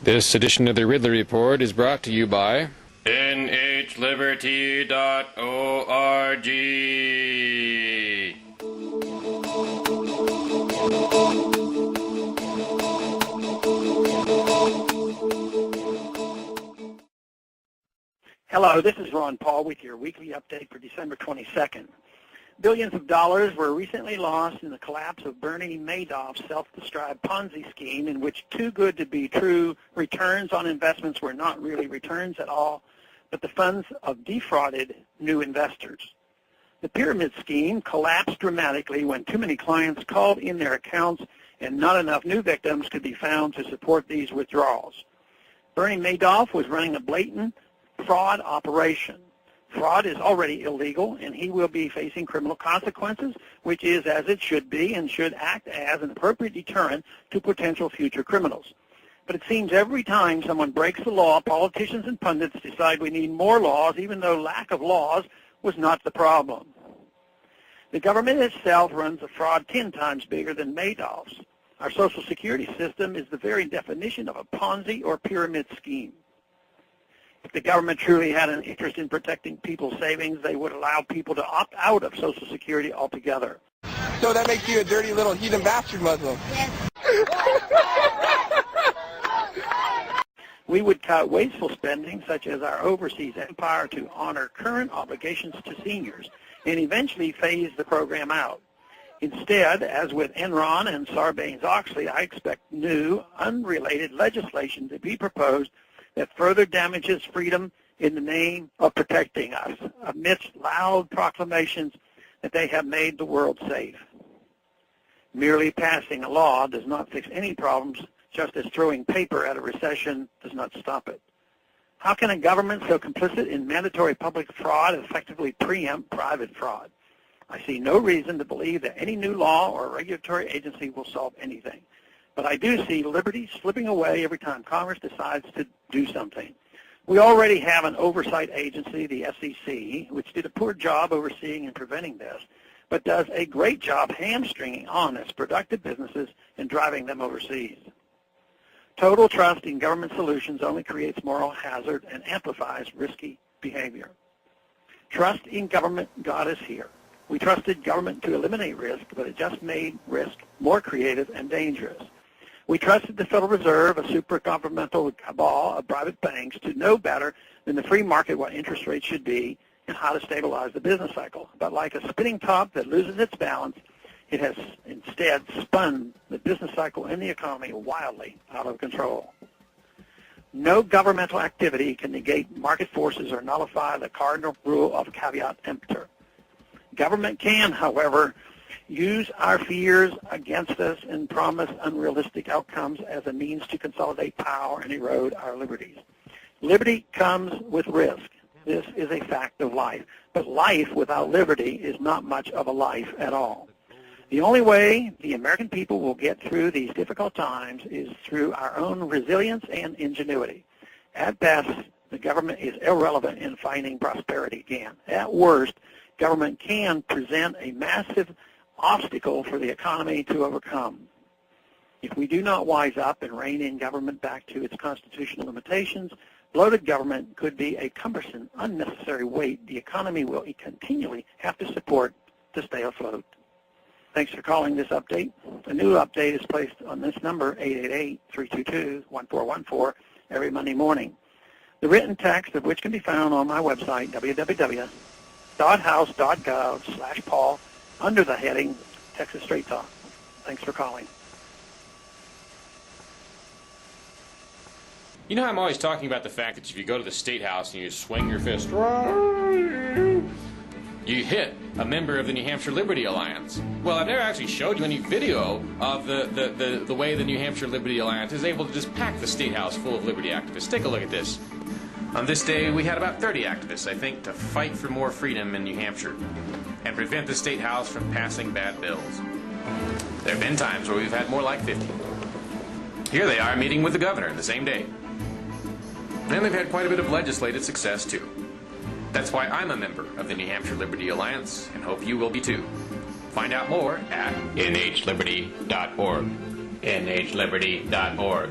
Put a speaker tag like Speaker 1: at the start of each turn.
Speaker 1: This edition of the Ridley Report is brought to you by nhliberty.org.
Speaker 2: Hello, this is Ron Paul with your weekly update for December 22nd. Billions of dollars were recently lost in the collapse of Bernard Madoff's self-described Ponzi scheme, in which too good to be true returns on investments were not really returns at all, but the funds of defrauded new investors. The pyramid scheme collapsed dramatically when too many clients called in their accounts and not enough new victims could be found to support these withdrawals. Bernard Madoff was running a blatant fraud operation. Fraud is already illegal, and he will be facing criminal consequences, which is as it should be and should act as an appropriate deterrent to potential future criminals. But it seems every time someone breaks the law, politicians and pundits decide we need more laws, even though lack of laws was not the problem. The government itself runs a fraud 10 times bigger than Madoff's. Our Social Security system is the very definition of a Ponzi or pyramid scheme. If the government truly had an interest in protecting people's savings, they would allow people to opt out of Social Security altogether.
Speaker 3: So that makes you a dirty little heathen bastard Muslim.
Speaker 4: Yes.
Speaker 2: We would cut wasteful spending, such as our overseas empire, to honor current obligations to seniors, and eventually phase the program out. Instead, as with Enron and Sarbanes-Oxley, I expect new, unrelated legislation to be proposed that further damages freedom in the name of protecting us, amidst loud proclamations that they have made the world safe. Merely passing a law does not fix any problems, just as throwing paper at a recession does not stop it. How can a government so complicit in mandatory public fraud effectively preempt private fraud? I see no reason to believe that any new law or regulatory agency will solve anything. But I do see liberty slipping away every time Congress decides to do something. We already have an oversight agency, the SEC, which did a poor job overseeing and preventing this, but does a great job hamstringing honest, productive businesses and driving them overseas. Total trust in government solutions only creates moral hazard and amplifies risky behavior. Trust in government got us here. We trusted government to eliminate risk, but it just made risk more creative and dangerous. We trusted the Federal Reserve, a super-governmental cabal of private banks, to know better than the free market what interest rates should be and how to stabilize the business cycle. But like a spinning top that loses its balance, it has instead spun the business cycle and the economy wildly out of control. No governmental activity can negate market forces or nullify the cardinal rule of caveat emptor. Government can, however, use our fears against us and promise unrealistic outcomes as a means to consolidate power and erode our liberties. Liberty comes with risk. This is a fact of life. But life without liberty is not much of a life at all. The only way the American people will get through these difficult times is through our own resilience and ingenuity. At best, the government is irrelevant in finding prosperity again. At worst, government can present a massive obstacle for the economy to overcome. If we do not wise up and rein in government back to its constitutional limitations, bloated government could be a cumbersome, unnecessary weight the economy will continually have to support to stay afloat. Thanks for calling this update. A new update is placed on this number, 888-322-1414, every Monday morning. The written text of which can be found on my website, www.house.gov/Paul, under the heading Texas Straight Talk. Thanks for calling.
Speaker 1: You know how I'm always talking about the fact that if you go to the State House and you swing your fist, you hit a member of the New Hampshire Liberty Alliance. Well, I've never actually showed you any video of the way the New Hampshire Liberty Alliance is able to just pack the State House full of liberty activists. Take a look at this. On this day, we had about 30 activists, I think, to fight for more freedom in New Hampshire and prevent the State House from passing bad bills. There have been times where we've had more like 50. Here they are meeting with the governor the same day. And they've had quite a bit of legislative success, too. That's why I'm a member of the New Hampshire Liberty Alliance, and hope you will be, too. Find out more at nhliberty.org. nhliberty.org.